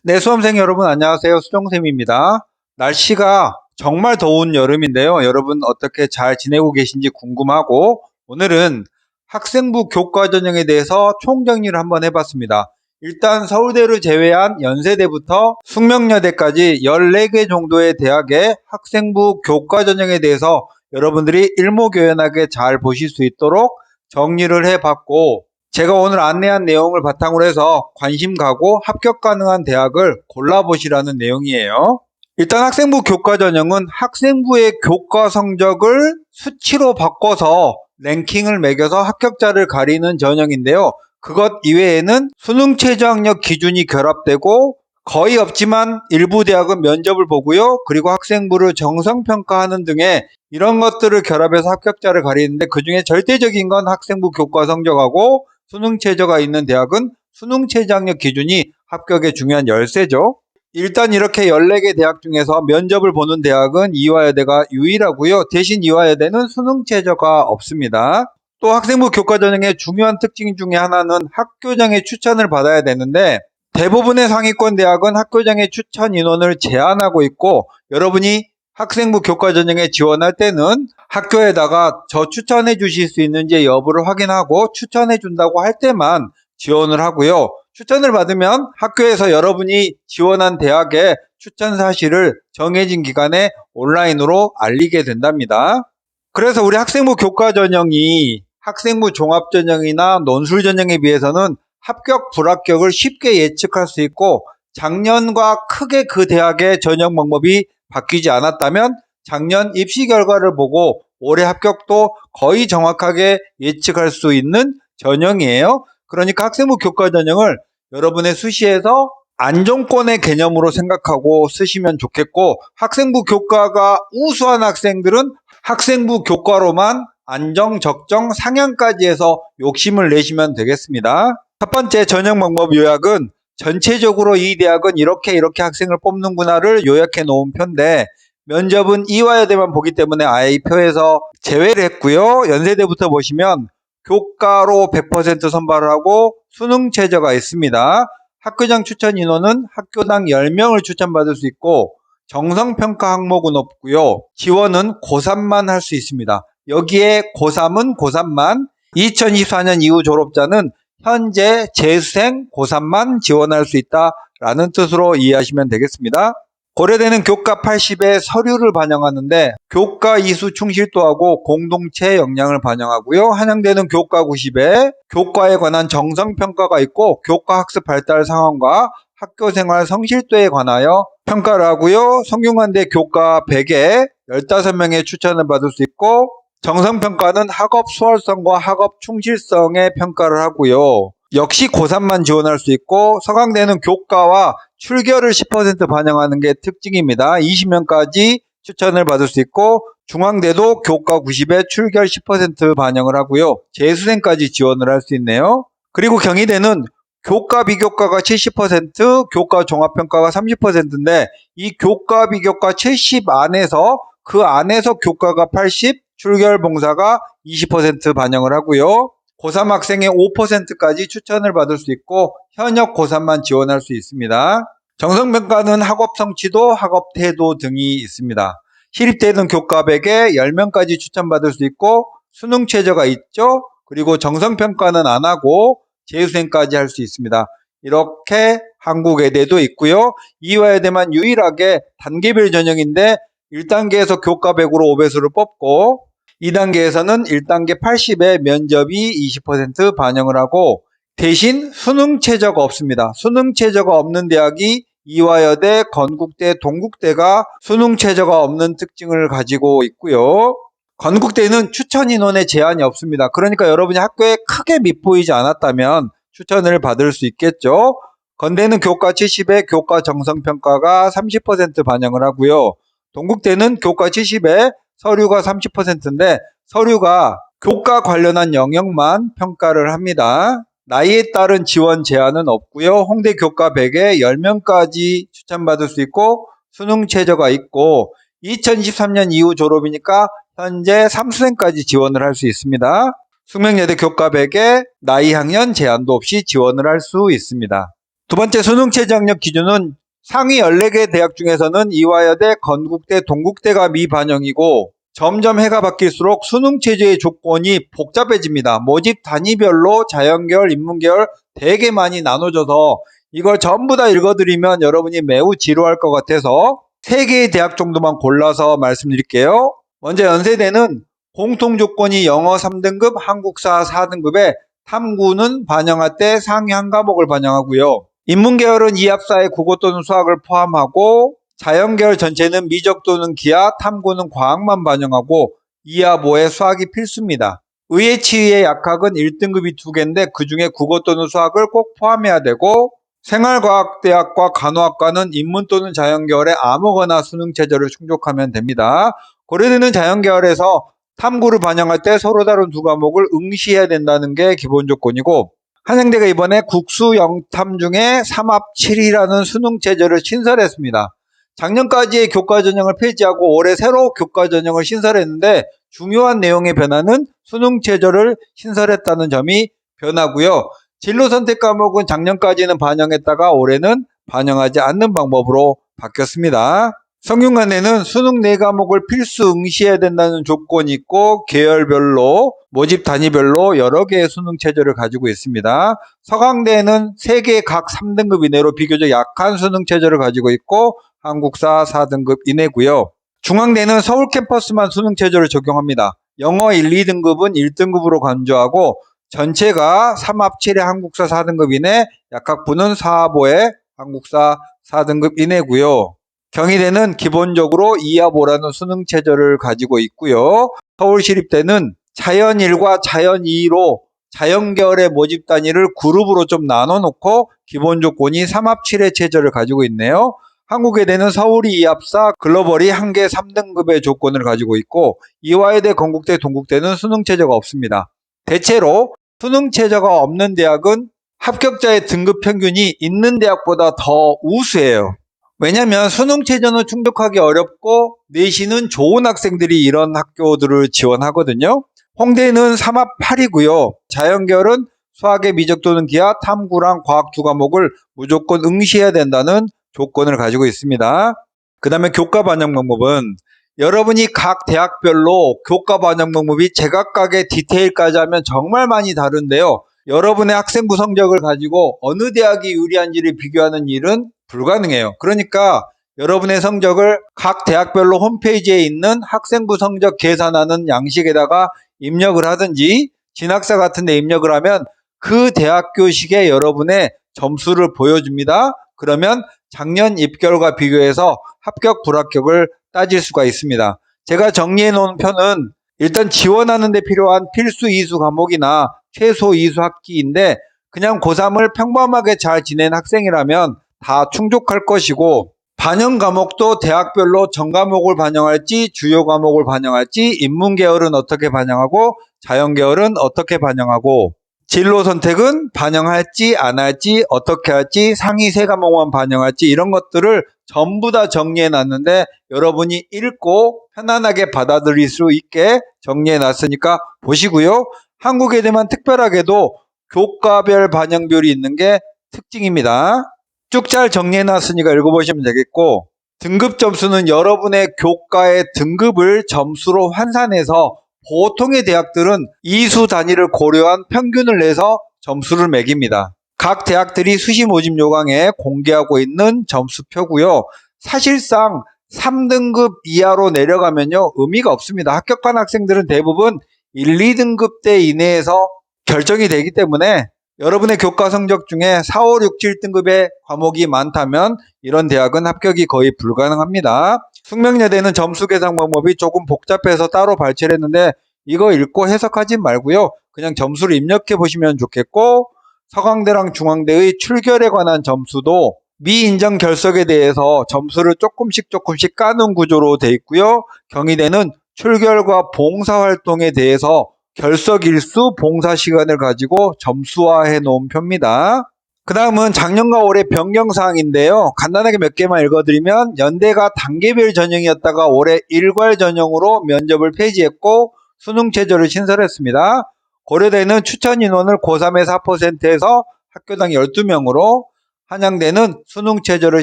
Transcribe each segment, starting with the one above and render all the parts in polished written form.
네, 수험생 여러분 안녕하세요. 수정쌤입니다. 날씨가 정말 더운 여름인데요. 여러분 어떻게 잘 지내고 계신지 궁금하고 오늘은 학생부 교과 전형에 대해서 총정리를 한번 해봤습니다. 일단 서울대를 제외한 연세대부터 숙명여대까지 14개 정도의 대학의 학생부 교과 전형에 대해서 여러분들이 일목요연하게 잘 보실 수 있도록 정리를 해봤고 제가 오늘 안내한 내용을 바탕으로 해서 관심 가고 합격 가능한 대학을 골라보시라는 내용이에요. 일단 학생부 교과 전형은 학생부의 교과 성적을 수치로 바꿔서 랭킹을 매겨서 합격자를 가리는 전형인데요. 그것 이외에는 수능 최저학력 기준이 결합되고 거의 없지만 일부 대학은 면접을 보고요. 그리고 학생부를 정성평가하는 등의 이런 것들을 결합해서 합격자를 가리는데 그중에 절대적인 건 학생부 교과 성적하고 수능 최저가 있는 대학은 수능 최저학력 기준이 합격의 중요한 열쇠죠. 일단 이렇게 14개 대학 중에서 면접을 보는 대학은 이화여대가 유일하고요. 대신 이화여대는 수능 최저가 없습니다. 또 학생부 교과 전형의 중요한 특징 중에 하나는 학교장의 추천을 받아야 되는데 대부분의 상위권 대학은 학교장의 추천 인원을 제한하고 있고 여러분이 학생부 교과 전형에 지원할 때는 학교에다가 저 추천해 주실 수 있는지 여부를 확인하고 추천해 준다고 할 때만 지원을 하고요. 추천을 받으면 학교에서 여러분이 지원한 대학의 추천 사실을 정해진 기간에 온라인으로 알리게 된답니다. 그래서 우리 학생부 교과 전형이 학생부 종합 전형이나 논술 전형에 비해서는 합격 불합격을 쉽게 예측할 수 있고 작년과 크게 그 대학의 전형 방법이 바뀌지 않았다면 작년 입시 결과를 보고 올해 합격도 거의 정확하게 예측할 수 있는 전형이에요. 그러니까 학생부 교과 전형을 여러분의 수시에서 안정권의 개념으로 생각하고 쓰시면 좋겠고 학생부 교과가 우수한 학생들은 학생부 교과로만 안정, 적정, 상향까지 해서 욕심을 내시면 되겠습니다. 첫 번째 전형 방법 요약은 전체적으로 이 대학은 이렇게 학생을 뽑는구나를 요약해 놓은 표인데 면접은 이화여대만 보기 때문에 아예 이 표에서 제외를 했고요. 연세대부터 보시면 교과로 100% 선발을 하고 수능 최저가 있습니다. 학교장 추천 인원은 학교당 10명을 추천받을 수 있고 정성평가 항목은 없고요. 지원은 고3만 할 수 있습니다. 여기에 고3은 고3만 2024년 이후 졸업자는 현재 재수생 고3만 지원할 수 있다라는 뜻으로 이해하시면 되겠습니다. 고려대는 교과 80에 서류를 반영하는데 교과 이수 충실도하고 공동체 역량을 반영하고요. 한양대는 교과 90에 교과에 관한 정성평가가 있고 교과 학습 발달 상황과 학교생활 성실도에 관하여 평가를 하고요. 성균관대 교과 100에 15명의 추천을 받을 수 있고 정성평가는 학업 수월성과 학업 충실성에 평가를 하고요. 역시 고3만 지원할 수 있고 서강대는 교과와 출결을 10% 반영하는 게 특징입니다. 20명까지 추천을 받을 수 있고 중앙대도 교과 90에 출결 10% 반영을 하고요. 재수생까지 지원을 할 수 있네요. 그리고 경희대는 교과 비교과가 70%, 교과 종합평가가 30%인데 이 교과 비교과 70 안에서 그 안에서 교과가 80, 출결 봉사가 20% 반영을 하고요. 고3 학생의 5%까지 추천을 받을 수 있고 현역 고3만 지원할 수 있습니다. 정성평가는 학업 성취도, 학업 태도 등이 있습니다. 시립대는 교과 100에 10명까지 추천받을 수 있고 수능 최저가 있죠. 그리고 정성평가는 안 하고 재수생까지 할 수 있습니다. 이렇게 한국외대도 있고요. 이화여대만 유일하게 단계별 전형인데 1단계에서 교과 100으로 5배수를 뽑고 2단계에서는 1단계 80에 면접이 20% 반영을 하고 대신 수능 최저가 없습니다. 수능 최저가 없는 대학이 이화여대, 건국대, 동국대가 수능 최저가 없는 특징을 가지고 있고요. 건국대는 추천 인원에 제한이 없습니다. 그러니까 여러분이 학교에 크게 밉보이지 않았다면 추천을 받을 수 있겠죠. 건대는 교과 70에 교과 정성평가가 30% 반영을 하고요. 동국대는 교과 70에 서류가 30%인데 서류가 교과 관련한 영역만 평가를 합니다. 나이에 따른 지원 제한은 없고요. 홍대 교과 100에 10명까지 추천받을 수 있고 수능 최저가 있고 2023년 이후 졸업이니까 현재 3수생까지 지원을 할 수 있습니다. 숙명여대 교과 100에 나이 학년 제한도 없이 지원을 할 수 있습니다. 두 번째 수능 최저 학력 기준은 상위 14개 대학 중에서는 이화여대, 건국대, 동국대가 미반영이고 점점 해가 바뀔수록 수능 최저의 조건이 복잡해집니다. 모집 단위별로 자연계열, 인문계열 되게 많이 나눠져서 이걸 전부 다 읽어드리면 여러분이 매우 지루할 것 같아서 3개의 대학 정도만 골라서 말씀드릴게요. 먼저 연세대는 공통조건이 영어 3등급, 한국사 4등급에 탐구는 반영할 때 상위 한 과목을 반영하고요. 인문계열은 이합사의 국어 또는 수학을 포함하고 자연계열 전체는 미적 또는 기하, 탐구는 과학만 반영하고 이합 5의 수학이 필수입니다. 의예치의의 약학은 1등급이 2개인데 그 중에 국어 또는 수학을 꼭 포함해야 되고 생활과학대학과 간호학과는 인문 또는 자연계열에 아무거나 수능 최저를 충족하면 됩니다. 고려대는 자연계열에서 탐구를 반영할 때 서로 다른 2과목을 응시해야 된다는 게 기본 조건이고 한양대가 이번에 국수 영탐 중에 3합 7이라는 수능 최저를 신설했습니다. 작년까지의 교과 전형을 폐지하고 올해 새로 교과 전형을 신설했는데 중요한 내용의 변화는 수능 최저를 신설했다는 점이 변화고요. 진로 선택 과목은 작년까지는 반영했다가 올해는 반영하지 않는 방법으로 바뀌었습니다. 성균관대는 수능 4과목을 필수 응시해야 된다는 조건이 있고 계열별로 모집 단위별로 여러 개의 수능 최저를 가지고 있습니다. 서강대는 3개 각 3등급 이내로 비교적 약한 수능 최저를 가지고 있고 한국사 4등급 이내고요. 중앙대는 서울 캠퍼스만 수능 최저를 적용합니다. 영어 1, 2등급은 1등급으로 간주하고 전체가 3합 7의 한국사 4등급 이내, 약학부는 4합 5의 한국사 4등급 이내고요. 경희대는 기본적으로 2합 5라는 수능 최저를 가지고 있고요. 서울시립대는 자연 1과 자연 2로 자연계열의 모집 단위를 그룹으로 좀 나눠 놓고 기본 조건이 3합 7의 최저를 가지고 있네요. 한국외대는 서울이 2합 4, 글로벌이 1개 3등급의 조건을 가지고 있고 이화여대, 건국대, 동국대는 수능 최저가 없습니다. 대체로 수능 최저가 없는 대학은 합격자의 등급 평균이 있는 대학보다 더 우수해요. 왜냐하면 수능 최저는 충족하기 어렵고 내신은 좋은 학생들이 이런 학교들을 지원하거든요. 홍대는 3합 8이고요. 자연계열은 수학의 미적 또는 기하, 탐구랑 과학 2과목을 무조건 응시해야 된다는 조건을 가지고 있습니다. 그 다음에 교과 반영 방법은 여러분이 각 대학별로 교과 반영 방법이 제각각의 디테일까지 하면 정말 많이 다른데요. 여러분의 학생부 성적을 가지고 어느 대학이 유리한지를 비교하는 일은 불가능해요. 그러니까 여러분의 성적을 각 대학별로 홈페이지에 있는 학생부 성적 계산하는 양식에다가 입력을 하든지 진학사 같은 데 입력을 하면 그 대학교식의 여러분의 점수를 보여줍니다. 그러면 작년 입결과 비교해서 합격 불합격을 따질 수가 있습니다. 제가 정리해 놓은 표는 일단 지원하는 데 필요한 필수 이수 과목이나 최소 이수 학기인데 그냥 고3을 평범하게 잘 지낸 학생이라면 다 충족할 것이고 반영 과목도 대학별로 전 과목을 반영할지 주요 과목을 반영할지 인문계열은 어떻게 반영하고 자연계열은 어떻게 반영하고 진로 선택은 반영할지 안 할지 어떻게 할지 상위 3과목만 반영할지 이런 것들을 전부 다 정리해 놨는데 여러분이 읽고 편안하게 받아들일 수 있게 정리해 놨으니까 보시고요. 한국외대만 특별하게도 교과별 반영별이 있는 게 특징입니다. 쭉 잘 정리해 놨으니까 읽어보시면 되겠고 등급 점수는 여러분의 교과의 등급을 점수로 환산해서 보통의 대학들은 이수 단위를 고려한 평균을 내서 점수를 매깁니다. 각 대학들이 수시 모집 요강에 공개하고 있는 점수표고요. 사실상 3등급 이하로 내려가면요 의미가 없습니다. 합격한 학생들은 대부분 1, 2등급대 이내에서 결정이 되기 때문에 여러분의 교과 성적 중에 4, 5, 6, 7등급의 과목이 많다면 이런 대학은 합격이 거의 불가능합니다. 숙명여대는 점수 계산 방법이 조금 복잡해서 따로 발췌를 했는데 이거 읽고 해석하지 말고요. 그냥 점수를 입력해 보시면 좋겠고 서강대랑 중앙대의 출결에 관한 점수도 미인정 결석에 대해서 점수를 조금씩 까는 구조로 되어 있고요. 경희대는 출결과 봉사활동에 대해서 결석일수, 봉사시간을 가지고 점수화해 놓은 표입니다. 그 다음은 작년과 올해 변경사항인데요. 간단하게 몇 개만 읽어드리면 연대가 단계별 전형이었다가 올해 일괄 전형으로 면접을 폐지했고 수능 최저를 신설했습니다. 고려대는 추천 인원을 고3의 4%에서 학교당 12명으로 한양대는 수능 최저를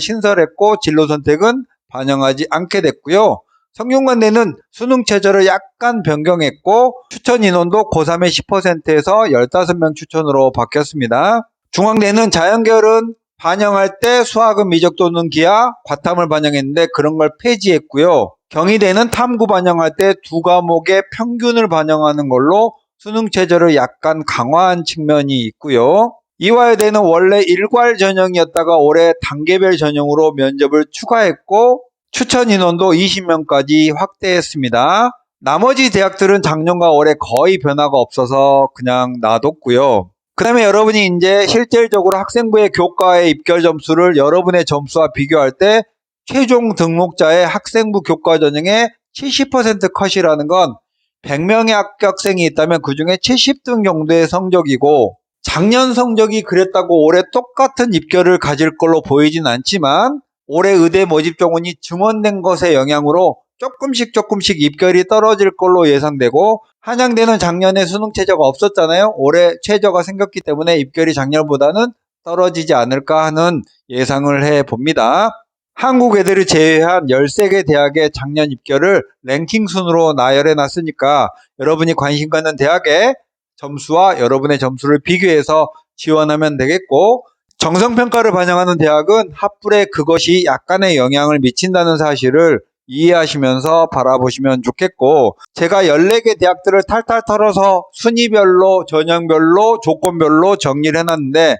신설했고 진로 선택은 반영하지 않게 됐고요. 성균관대는 수능 최저를 약간 변경했고 추천 인원도 고3의 10%에서 15명 추천으로 바뀌었습니다. 중앙대는 자연계열은 반영할 때 수학은 미적 또는 기하, 과탐을 반영했는데 그런 걸 폐지했고요. 경희대는 탐구 반영할 때 두 과목의 평균을 반영하는 걸로 수능 최저를 약간 강화한 측면이 있고요. 이화여대는 원래 일괄 전형이었다가 올해 단계별 전형으로 면접을 추가했고 추천 인원도 20명까지 확대했습니다. 나머지 대학들은 작년과 올해 거의 변화가 없어서 그냥 놔뒀고요. 그 다음에 여러분이 이제 실질적으로 학생부의 교과의 입결 점수를 여러분의 점수와 비교할 때 최종 등록자의 학생부 교과 전형의 70% 컷이라는 건 100명의 합격생이 있다면 그 중에 70등 정도의 성적이고 작년 성적이 그랬다고 올해 똑같은 입결을 가질 걸로 보이진 않지만 올해 의대 모집 정원이 증원된 것의 영향으로 조금씩 입결이 떨어질 걸로 예상되고 한양대는 작년에 수능 최저가 없었잖아요. 올해 최저가 생겼기 때문에 입결이 작년보다는 떨어지지 않을까 하는 예상을 해봅니다. 한국 애들을 제외한 13개 대학의 작년 입결을 랭킹 순으로 나열해 놨으니까 여러분이 관심 갖는 대학의 점수와 여러분의 점수를 비교해서 지원하면 되겠고 정성평가를 반영하는 대학은 합불에 그것이 약간의 영향을 미친다는 사실을 이해하시면서 바라보시면 좋겠고 제가 14개 대학들을 탈탈 털어서 순위별로 전형별로 조건별로 정리를 해놨는데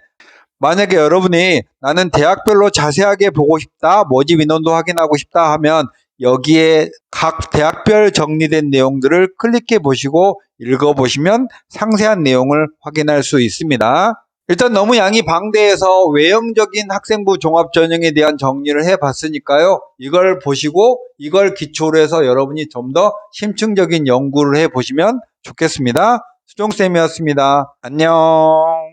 만약에 여러분이 나는 대학별로 자세하게 보고 싶다, 모집 인원도 확인하고 싶다 하면 여기에 각 대학별 정리된 내용들을 클릭해 보시고 읽어보시면 상세한 내용을 확인할 수 있습니다. 일단 너무 양이 방대해서 외형적인 학생부 종합전형에 대한 정리를 해봤으니까요. 이걸 보시고 이걸 기초로 해서 여러분이 좀 더 심층적인 연구를 해보시면 좋겠습니다. 수종쌤이었습니다. 안녕.